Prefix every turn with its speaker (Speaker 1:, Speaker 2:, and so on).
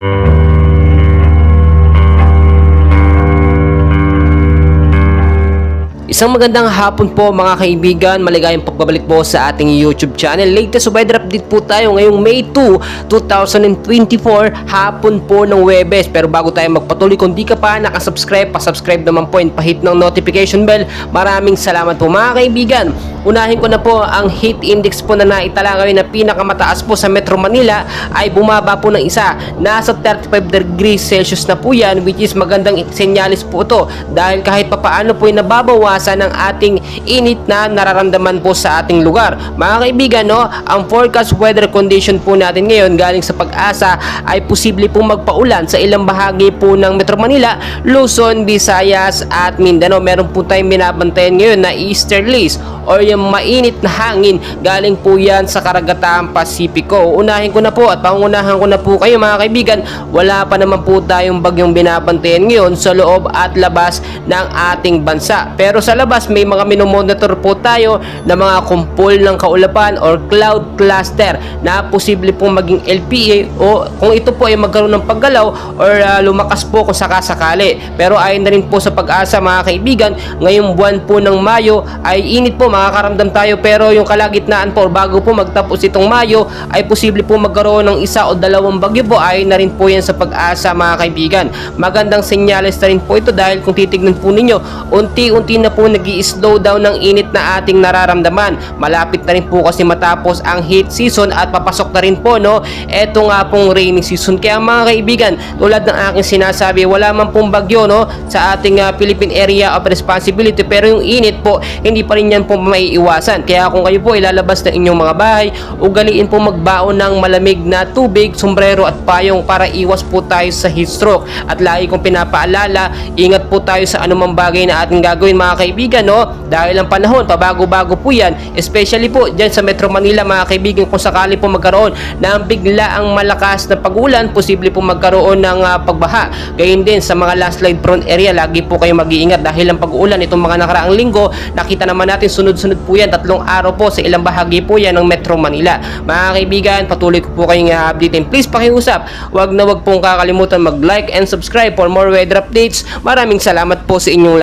Speaker 1: Isang magandang hapon po mga kaibigan, maligayang pagbabalik po sa ating YouTube channel. Latest weather update po tayo ngayong May 2, 2024, hapon po ng Webes. Pero bago tayo magpatuloy, kung di ka pa nakasubscribe, pasubscribe naman po and pahit ng notification bell. Maraming salamat po mga kaibigan. Unahin ko na po ang heat index po na naitala ngayon na pinakamataas po sa Metro Manila ay bumaba po ng isa. Nasa 35 degrees Celsius na po yan, which is magandang senyalis po ito dahil kahit papaano po ay nababawasan ng ating init na nararamdaman po sa ating lugar. Mga kaibigan, no, ang forecast weather condition po natin ngayon galing sa Pag-asa ay posible pong magpaulan sa ilang bahagi po ng Metro Manila, Luzon, Visayas at Mindanao. Meron po tayong binabantayan ngayon na easterlies or yung mainit na hangin, galing po yan sa Karagatang Pasipiko. Unahin ko na po at pangunahan ko na po kayo mga kaibigan, wala pa naman po tayong bagyong binabantayan ngayon sa loob at labas ng ating bansa. Pero sa labas may mga minomonitor po tayo na mga kumpol ng kaulapan or cloud cluster na posible pong maging LPA o kung ito po ay magkaroon ng paggalaw or lumakas po kung sakasakali. Pero ayon na rin po sa Pag-asa mga kaibigan, ngayong buwan po ng Mayo ay init po, makakaramdam tayo, pero yung kalagitnaan po bago po magtapos itong Mayo ay posible po magkaroon ng isa o dalawang bagyo po. Ayon na rin po yan sa Pag-asa mga kaibigan. Magandang senyales na rin po ito dahil kung titignan po ninyo, unti-unti na po nag-i-slow down ng init na ating nararamdaman. Malapit na rin po kasi matapos ang heat season at papasok na rin po, no, eto nga pong rainy season. Kaya mga kaibigan, tulad ng aking sinasabi, wala man pong bagyo, no, sa ating Philippine Area of Responsibility, pero yung init po hindi pa rin yan po maiiwasan. Kaya kung kayo po ilalabas ng inyong mga bahay, ugaliin po magbaon ng malamig na tubig, sombrero at payong para iwas po tayo sa heat stroke. At lagi kong pinapaalala, ingat po tayo sa anumang bagay na ating gagawin mga kaibigan, no? Dahil ang panahon, pabago-bago po yan, especially po dyan sa Metro Manila mga kaibigan. Kung sakali po magkaroon ng bigla ang malakas na pag-ulan, posible po magkaroon ng pagbaha. Gayun din sa mga landslide prone area, lagi po kayo mag-iingat dahil ang pag-uulan itong mga nakaraang linggo, nakita naman natin sunod-sunod po yan, 3 araw po sa ilang bahagi po yan ng Metro Manila. Mga kaibigan, patuloy ko po kayong i-update and please pakiusap, wag na wag pong kakalimutan mag-like and subscribe for more weather updates. Maraming salamat po sa inyong